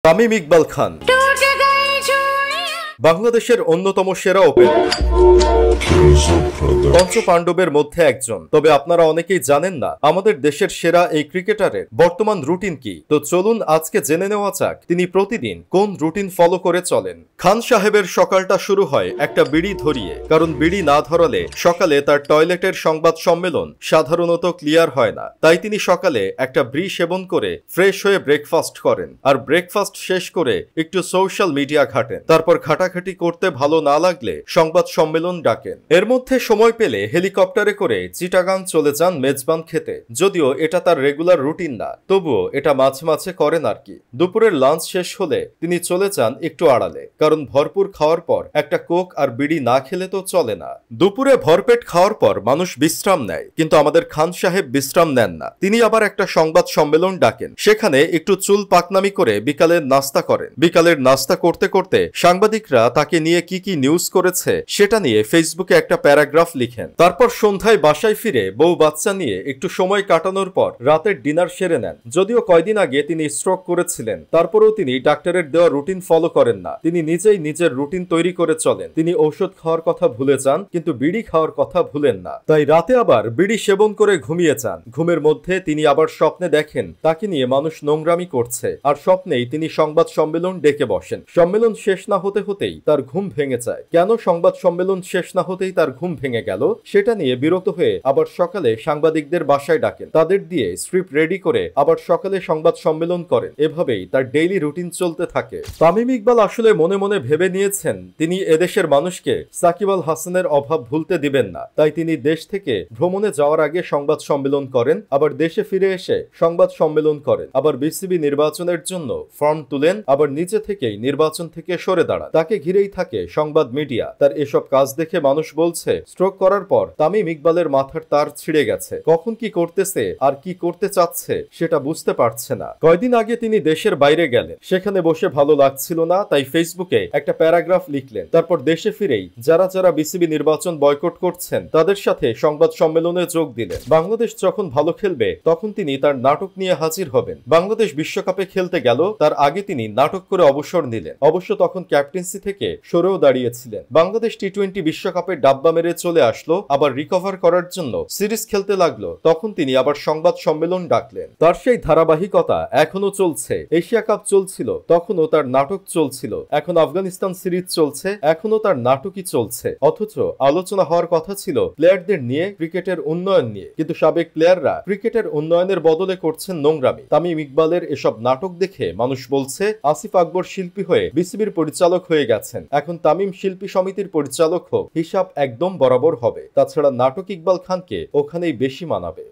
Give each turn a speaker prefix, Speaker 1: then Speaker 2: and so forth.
Speaker 1: তামিম ইকবাল খান বাংলাদেশের অন্যতম সেরা ওপেনার, পঞ্চপাণ্ডবের মধ্যে একজন। তবে আপনারা অনেকেই জানেন না আমাদের দেশের সেরা এই ক্রিকেটারের বর্তমান রুটিন কি। তো চলুন আজকে জেনে নেওয়া যাক তিনি প্রতিদিন কোন রুটিন ফলো করে চলেন। খান সাহেবের সকালটা শুরু হয় একটা বিড়ি ধরিয়ে, কারণ বিড়ি না ধরালে সকালে তার টয়লেটের সংবাদ সম্মেলন সাধারণত ক্লিয়ার হয় না। তাই তিনি সকালে একটা ব্রি সেবন করে ফ্রেশ হয়ে ব্রেকফাস্ট করেন, আর ব্রেকফাস্ট শেষ করে একটু সোশ্যাল মিডিয়া ঘাটেন। তারপর ঘাটাঘাটি করতে ভালো না লাগলে সংবাদ সম্মেলন ডাকেন। এর মধ্যে সময় পেলে হেলিকপ্টারে করে চিটাগাং চলে যান মেজবান খেতে। যদিও এটা তার রেগুলার রুটিন না, তবুও এটা মাঝে মাঝে করেন আর কি। দুপুরের লাঞ্চ শেষ হলে তিনি চলে যান একটু আড়ালে, কারণ ভরপুর খাওয়ার পর একটা কোক আর বিড়ি না খেলে তো চলে না। দুপুরে ভরপেট খাওয়ার পর মানুষ বিশ্রাম নেয়, কিন্তু আমাদের খান সাহেব বিশ্রাম নেন না। তিনি আবার একটা সংবাদ সম্মেলন ডাকেন, সেখানে একটু চুল পাকনামি করে বিকালের নাস্তা করেন। বিকালের নাস্তা করতে করতে সাংবাদিকরা তাকে নিয়ে কি কি নিউজ করেছে সেটা নিয়ে ফেসবুকে একটা প্যারাগ্রাফ লিখেন। তারপর সন্ধ্যায় বাসায় ফিরে বউ বাচ্চা নিয়ে একটু সময় কাটানোর পর রাতের ডিনার সেরে নেন। যদিও কয়দিন আগে তিনি স্ট্রোক করেছিলেন, তারপরেও তিনি ডাক্তারের দেওয়া রুটিন ফলো করেন না। তিনি নিজেই নিজের রুটিন তৈরি করে চলেন। তিনি ঔষধ খাওয়ার কথা ভুলে যান, কিন্তু বিড়ি খাওয়ার কথা ভুলেন না। তাই রাতে আবার বিড়ি সেবন করে ঘুমিয়ে যান। ঘুমের মধ্যে তিনি আবার স্বপ্নে দেখেন তাকে নিয়ে মানুষ নোংরামি করছে, আর স্বপ্নেই তিনি সংবাদ সম্মেলন ডেকে বসেন। সম্মেলন শেষ না হতে হতেই তার ঘুম ভেঙে যায়। কেন সংবাদ সম্মেলন শেষ না হতেই তার ঘুম ভেঙে গেল সেটা নিয়ে বিরক্ত হয়ে আবার সকালে সাংবাদিকদের বাসায় ডাকেন। তাদের দিয়ে স্ক্রিপ্ট রেডি করে আবার সকালে সংবাদ সম্মেলন করেন। এভাবেই তার ডেইলি রুটিন চলতে থাকে। তামিম ইকবাল আসলে মনে মনে ভেবে নিয়েছেন তিনি এদেশের মানুষকে সাকিব আল হাসানের অভাব ভুলতে দিবেন না। তাই তিনি দেশ থেকে ভ্রমণে যাওয়ার আগে সংবাদ সম্মেলন করেন, আবার দেশে ফিরে এসে সংবাদ সম্মেলন করেন, আবার বিসিবি নির্বাচনের জন্য ফর্ম তুলেন, আবার নিজে থেকেই নির্বাচন থেকে সরে দাঁড়ান। তাকে ঘিরেই থাকে সংবাদ মিডিয়া। তার এসব কাজ দেখে মানুষ বলছে স্ট্রোক করার পর তামিম ইকবালের মাথার তার ছিঁড়ে গেছে। কখন কি করতেছে আর কি করতে চাচ্ছে সেটা বুঝতে পারছে না। কয়দিন আগে তিনি দেশের বাইরে গেলেন, সেখানে বসে ভালো লাগছিল না, তাই ফেসবুকে একটা প্যারাগ্রাফ লিখলেন। তারপর দেশে ফিরেই যারা যারা বিসিবি নির্বাচন বয়কট করছেন তাদের সাথে সংবাদ সম্মেলনে যোগ দিলেন। বাংলাদেশ যখন ভালো খেলবে তখন তিনি তার নাটক নিয়ে হাজির হবেন। বাংলাদেশ বিশ্বকাপে খেলতে গেল, তার আগে তিনি নাটক করে অবসর নিলেন। অবশ্য তখন ক্যাপ্টেন্সি থেকে সরেও দাঁড়িয়েছিলেন। বাংলাদেশ টি-20 বিশ্বকাপে ডাব্বা মেরে চলে আসলো, আবার রিকভার করার জন্য সিরিজ খেলতে লাগলো। তখন তিনি আবার সংবাদ সম্মেলন ডাকলেন। তার সেই ধারাবাহিকতা এখনো চলছে। এশিয়া কাপ চলছিল, তখনও তার নাটক চলছিল। এখন আফগানিস্তান সিরিজ চলছে, এখনো তার নাটকই চলছে। অথচ আলোচনা হওয়ার কথা ছিল প্লেয়ারদের নিয়ে, ক্রিকেটের উন্নয়ন নিয়ে। কিন্তু সাবেক প্লেয়াররা ক্রিকেটের উন্নয়নের বদলে করছেন নোংরামি। তামিম ইকবালের এসব নাটক দেখে মানুষ বলছে আসিফ আকবর শিল্পী হয়ে বিসিবির পরিচালক হয়ে গেছেন, এখন তামিম শিল্পী সমিতির পরিচালক হোক, হিসাব একদম বরাবর হবে। তাছাড়া নাটক ইকবাল খানকে ওখানেই বেশি মানাবে।